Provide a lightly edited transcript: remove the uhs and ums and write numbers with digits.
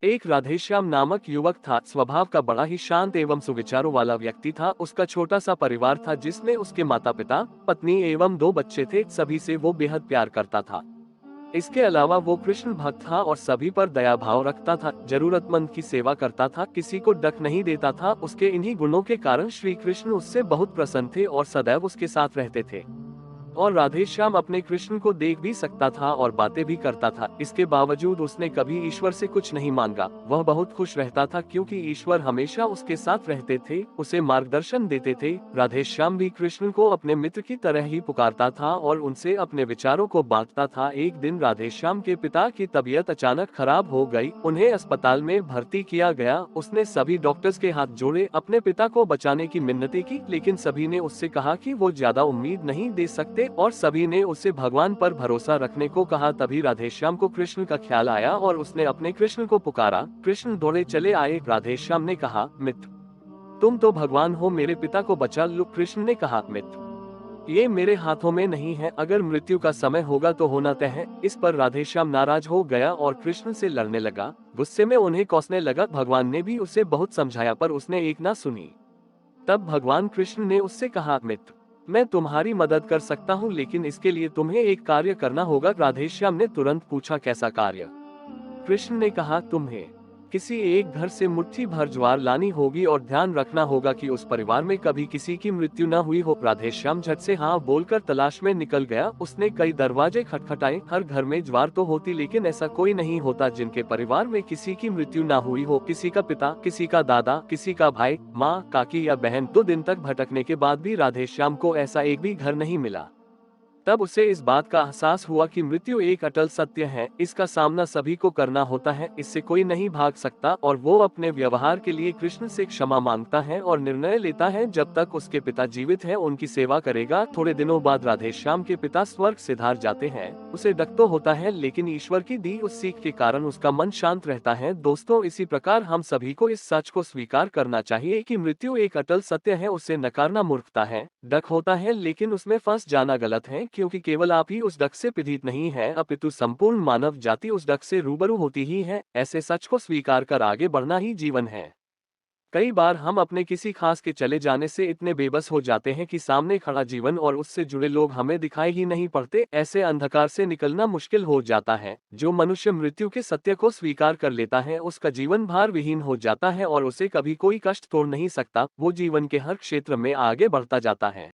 एक राधेश्याम नामक युवक था। स्वभाव का बड़ा ही शांत एवं सुविचारों वाला व्यक्ति था। उसका छोटा सा परिवार था जिसमें उसके माता पिता, पत्नी एवं 2 बच्चे थे। सभी से वो बेहद प्यार करता था। इसके अलावा वो कृष्ण भक्त था और सभी पर दया भाव रखता था। जरूरतमंद की सेवा करता था, किसी को डक नहीं देता था। उसके इन्हीं गुणों के कारण श्री कृष्ण उससे बहुत प्रसन्न थे और सदैव उसके साथ रहते थे। और राधेश्याम अपने कृष्ण को देख भी सकता था और बातें भी करता था। इसके बावजूद उसने कभी ईश्वर से कुछ नहीं मांगा। वह बहुत खुश रहता था क्योंकि ईश्वर हमेशा उसके साथ रहते थे, उसे मार्गदर्शन देते थे। राधेश्याम भी कृष्ण को अपने मित्र की तरह ही पुकारता था और उनसे अपने विचारों को बांटता था। एक दिन राधेश्याम के पिता की तबीयत अचानक खराब हो गई। उन्हें अस्पताल में भर्ती किया गया। उसने सभी डॉक्टर्स के हाथ जोड़े, अपने पिता को बचाने की मिन्नतें की, लेकिन सभी ने उससे कहा कि वो ज्यादा उम्मीद नहीं दे सकते और सभी ने उससे भगवान पर भरोसा रखने को कहा। तभी राधेश्याम को कृष्ण का ख्याल आया और उसने अपने कृष्ण को पुकारा। कृष्ण दौड़े चले आए। राधेश्याम ने कहा, मित्र, तुम तो भगवान हो, मेरे पिता को बचा लो। कृष्ण ने कहा, मित्र, ये मेरे हाथों में नहीं है, अगर मृत्यु का समय होगा तो होना तय है। इस पर राधेश्याम नाराज हो गया और कृष्ण से लड़ने लगा। गुस्से में उन्हें कोसने लगा। भगवान ने भी उसे बहुत समझाया पर उसने एक ना सुनी। तब भगवान कृष्ण ने उससे कहा, मित्र, मैं तुम्हारी मदद कर सकता हूँ, लेकिन इसके लिए तुम्हें एक कार्य करना होगा। राधेश्याम ने तुरंत पूछा, कैसा कार्य? कृष्ण ने कहा, तुम्हें किसी एक घर से मुट्ठी भर ज्वार लानी होगी और ध्यान रखना होगा कि उस परिवार में कभी किसी की मृत्यु न हुई हो। राधेश्याम झट से हाँ बोलकर तलाश में निकल गया। उसने कई दरवाजे खटखटाए। हर घर में ज्वार तो होती, लेकिन ऐसा कोई नहीं होता जिनके परिवार में किसी की मृत्यु न हुई हो। किसी का पिता, किसी का दादा, किसी का भाई, माँ, काकी या बहन। 2 दिन तक भटकने के बाद भी राधेश्याम को ऐसा एक भी घर नहीं मिला। तब उसे इस बात का एहसास हुआ कि मृत्यु एक अटल सत्य है, इसका सामना सभी को करना होता है, इससे कोई नहीं भाग सकता। और वो अपने व्यवहार के लिए कृष्ण से क्षमा मांगता है और निर्णय लेता है जब तक उसके पिता जीवित हैं उनकी सेवा करेगा। थोड़े दिनों बाद राधेश्याम के पिता स्वर्ग सिधार जाते हैं। उसे डक तो होता है, लेकिन ईश्वर की दी उस सीख के कारण उसका मन शांत रहता है। दोस्तों, इसी प्रकार हम सभी को इस सच को स्वीकार करना चाहिए कि मृत्यु एक अटल सत्य है। उसे नकारना मूर्खता है। डक होता है, लेकिन उसमें फंस जाना गलत है, क्योंकि केवल आप ही उस डक से पीड़ित नहीं है, अपितु संपूर्ण मानव जाति उस डक से रूबरू होती ही है। ऐसे सच को स्वीकार कर आगे बढ़ना ही जीवन है। कई बार हम अपने किसी खास के चले जाने से इतने बेबस हो जाते हैं कि सामने खड़ा जीवन और उससे जुड़े लोग हमें दिखाई ही नहीं पड़ते। ऐसे अंधकार से निकलना मुश्किल हो जाता है। जो मनुष्य मृत्यु के सत्य को स्वीकार कर लेता है उसका जीवन भार विहीन हो जाता है और उसे कभी कोई कष्ट तोड़ नहीं सकता। वो जीवन के हर क्षेत्र में आगे बढ़ता जाता है।